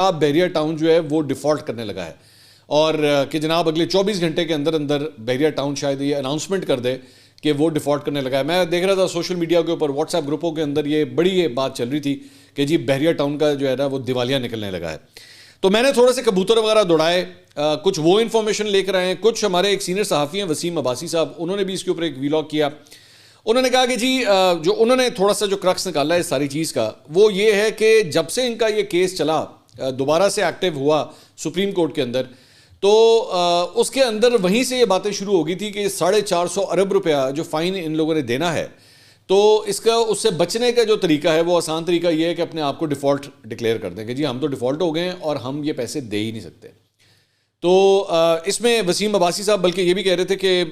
اب بحریہ ٹاؤن جو ہے وہ ڈیفالٹ کرنے لگا ہے اور کہ جناب اگلے 24 گھنٹے کے اندر اندر بحریہ ٹاؤن شاید یہ اناؤنسمنٹ کر دے کہ وہ ڈیفالٹ کرنے لگا ہے. میں دیکھ رہا تھا سوشل میڈیا کے اوپر واٹس ایپ گروپوں کے اندر یہ بڑی بات چل رہی تھی کہ جی بحریہ ٹاؤن کا جو ہے نا وہ دیوالیہ نکلنے لگا ہے. تو میں نے تھوڑے سے کبوتر وغیرہ دوڑائے, کچھ وہ انفارمیشن لے کر آئے ہیں, کچھ ہمارے ایک سینئر صحافی ہیں وسیم عباسی صاحب, انہوں نے بھی اس کے اوپر ایک ویلاگ کیا. انہوں نے کہا کہ جی جو انہوں نے تھوڑا سا جو کرکس نکالا ہے اس ساری چیز کا وہ یہ ہے کہ جب سے ان کا یہ کیس چلا دوبارہ سے ایکٹیو ہوا سپریم کورٹ کے اندر, تو اس کے اندر وہیں سے یہ باتیں شروع ہو گئی تھی کہ 450 ارب روپیہ جو فائن ان لوگوں نے دینا ہے, تو اس سے بچنے کا جو طریقہ ہے وہ آسان طریقہ یہ ہے کہ اپنے آپ کو ڈیفالٹ ڈکلیئر کر دیں کہ جی ہم تو ڈیفالٹ ہو گئے ہیں اور ہم یہ پیسے دے ہی نہیں سکتے. تو اس میں وسیم عباسی صاحب بلکہ یہ بھی کہہ رہے تھے کہ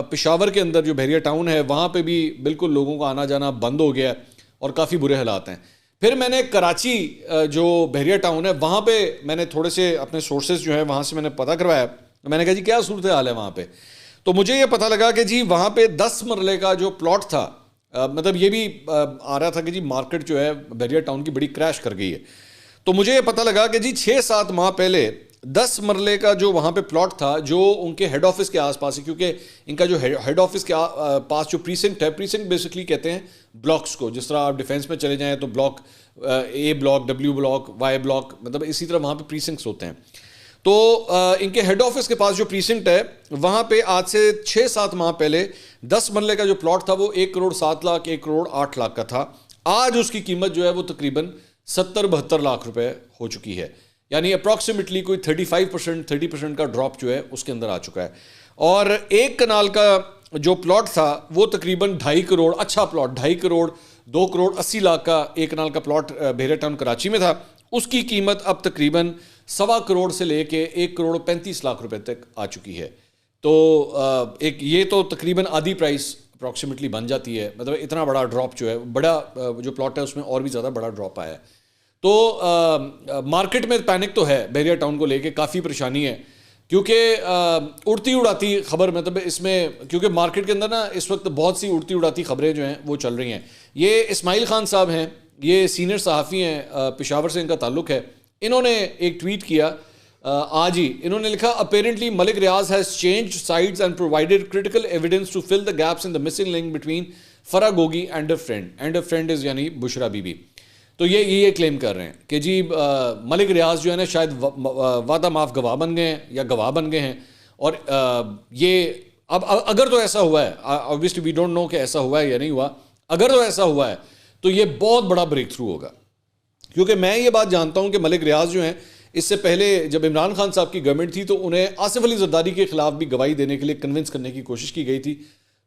پشاور کے اندر جو بحریہ ٹاؤن ہے وہاں پہ بھی بالکل لوگوں کا آنا جانا بند ہو گیا ہے اور کافی برے حالات ہیں. پھر میں نے کراچی جو بحریہ ٹاؤن ہے وہاں پہ میں نے تھوڑے سے اپنے سورسز جو ہیں وہاں سے میں نے پتہ کروایا. میں نے کہا جی کیا صورت حال ہے وہاں پہ, تو مجھے یہ پتہ لگا کہ جی وہاں پہ 10 مرلے کا جو پلاٹ تھا, مطلب یہ بھی آ رہا تھا کہ جی مارکیٹ جو ہے بحریہ ٹاؤن کی بڑی کریش کر گئی ہے. تو مجھے یہ پتہ لگا کہ جی 6-7 ماہ پہلے 10 مرلے کا جو وہاں پہ پلاٹ تھا جو ان کے ہیڈ آفس کے آس پاس ہے, کیونکہ ان کا جو ہیڈ آفس کے پاس جو پریسنکٹ ہے, پریسنکٹ بیسکلی کہتے ہیں بلاکس کو, جس طرح آپ ڈیفینس میں چلے جائیں تو block A block, W block, Y block, مطلب اسی طرح وہاں پہ پریسنکٹس ہوتے ہیں. تو ان کے ہیڈ آفس کے پاس جو پریسنکٹ ہے وہاں پہ آج سے 6-7 ماہ پہلے 10 مرلے کا جو پلاٹ تھا وہ 1 کروڑ 7 لاکھ 1 کروڑ 8 لاکھ کا تھا. آج اس کی قیمت جو ہے وہ تقریباً 70-72 لاکھ روپے ہو چکی ہے, یعنی اپروکسیمیٹلی کوئی 30% کا ڈراپ جو ہے اس کے اندر آ چکا ہے. اور 1 کنال کا جو پلاٹ تھا وہ تقریباً 2.5 کروڑ, اچھا پلاٹ 2.5 کروڑ 2 کروڑ 80 لاکھ کا 1 کنال کا پلاٹ بحریہ ٹاؤن کراچی میں تھا, اس کی قیمت اب تقریباً 1.25 کروڑ سے لے کے 1 کروڑ 35 لاکھ روپے تک آ چکی ہے. تو ایک یہ تو تقریباً آدھی پرائس اپروکسیمیٹلی بن جاتی ہے, مطلب اتنا بڑا ڈراپ جو ہے, بڑا جو پلاٹ ہے اس میں اور بھی زیادہ بڑا ڈراپ آیا ہے. تو مارکیٹ میں پینک تو ہے بحریہ ٹاؤن کو لے کے, کافی پریشانی ہے کیونکہ اڑتی اڑاتی خبر, مطلب اس میں کیونکہ مارکیٹ کے اندر نا اس وقت بہت سی اڑتی اڑاتی خبریں جو ہیں وہ چل رہی ہیں. یہ اسماعیل خان صاحب ہیں, یہ سینئر صحافی ہیں, پشاور سے ان کا تعلق ہے. انہوں نے ایک ٹویٹ کیا آج ہی, انہوں نے لکھا apparently Malik Riaz has changed sides and provided critical evidence to fill the gaps in the missing link between Farah Gogi and a friend, and a friend is یعنی بشرا بی بی. تو یہ کلیم کر رہے ہیں کہ جی ملک ریاض جو ہے نا شاید وعدہ معاف گواہ بن گئے ہیں یا گواہ بن گئے ہیں. اور یہ اب اگر تو ایسا ہوا ہے, obviously we don't know کہ ایسا ہوا ہے یا نہیں ہوا, اگر تو ایسا ہوا ہے تو یہ بہت بڑا بریک تھرو ہوگا. کیونکہ میں یہ بات جانتا ہوں کہ ملک ریاض جو ہیں اس سے پہلے جب عمران خان صاحب کی گورنمنٹ تھی تو انہیں آصف علی زرداری کے خلاف بھی گواہی دینے کے لیے کنونس کرنے کی کوشش کی گئی تھی,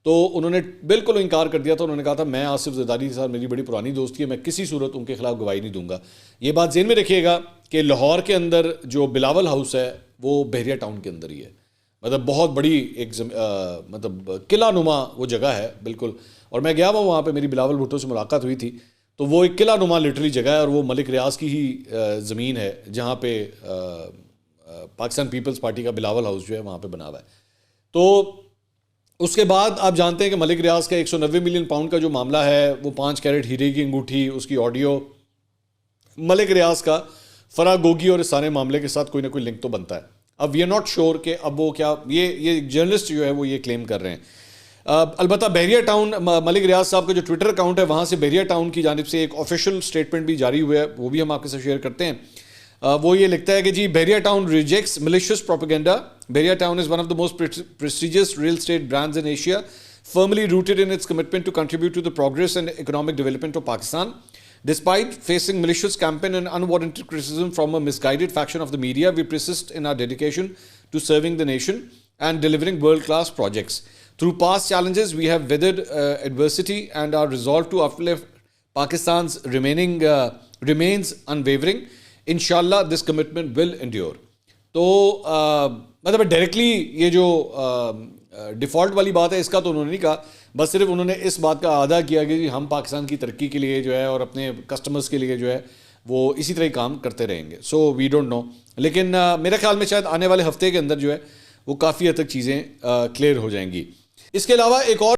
تو انہوں نے بالکل انکار کر دیا تھا. انہوں نے کہا تھا میں آصف زرداری کے ساتھ میری بڑی پرانی دوستی ہے, میں کسی صورت ان کے خلاف گواہی نہیں دوں گا. یہ بات ذہن میں رکھیے گا کہ لاہور کے اندر جو بلاول ہاؤس ہے وہ بحریہ ٹاؤن کے اندر ہی ہے, مطلب بہت بڑی ایک مطلب قلعہ نما وہ جگہ ہے بالکل. اور میں گیا وہاں پہ, میری بلاول بھٹو سے ملاقات ہوئی تھی, تو وہ ایک قلعہ نما لٹرلی جگہ ہے اور وہ ملک ریاض کی ہی زمین ہے جہاں پہ پاکستان پیپلز پارٹی کا بلاول ہاؤس جو ہے وہاں پہ بنا ہوا ہے. تو اس کے بعد آپ جانتے ہیں کہ ملک ریاض کا 190 ملین پاؤنڈ کا جو معاملہ ہے وہ 5 کیرٹ ہیرے کی انگوٹھی, اس کی آڈیو, ملک ریاض کا فرح گوگی اور اس سارے معاملے کے ساتھ کوئی نہ کوئی لنک تو بنتا ہے. اب وی آر ناٹ شیور کہ اب وہ کیا, یہ جرنلسٹ جو ہے وہ یہ کلیم کر رہے ہیں. البتہ بحریہ ٹاؤن ملک ریاض صاحب کا جو ٹویٹر اکاؤنٹ ہے وہاں سے بحریہ ٹاؤن کی جانب سے ایک آفیشیل اسٹیٹمنٹ بھی جاری ہوا ہے, وہ بھی ہم آپ کے ساتھ شیئر کرتے ہیں. وہ یہ لکھتا ہے کہ جی بحریہ town rejects malicious propaganda. Bahria Town is one of the most prestigious real estate brands in Asia, firmly rooted in its commitment to contribute to the progress and economic development of Pakistan. Despite facing malicious campaign and unwarranted criticism from a misguided faction of the media, we persist in our dedication to serving the nation and delivering world-class projects. Through past challenges, we have weathered adversity and our resolve to uplift Pakistan's remains unwavering. Inshallah, this commitment will endure. تو مطلب directly یہ جو default والی بات ہے اس کا تو انہوں نے نہیں کہا, بس صرف انہوں نے اس بات کا اعادہ کیا کہ ہم پاکستان کی ترقی کے لیے جو ہے اور اپنے کسٹمرز کے لیے جو ہے وہ اسی طرح کام کرتے رہیں گے. سو وی ڈونٹ نو, لیکن میرے خیال میں شاید آنے والے ہفتے کے اندر جو ہے وہ کافی حد تک چیزیں کلیئر ہو جائیں گی. اس کے علاوہ ایک اور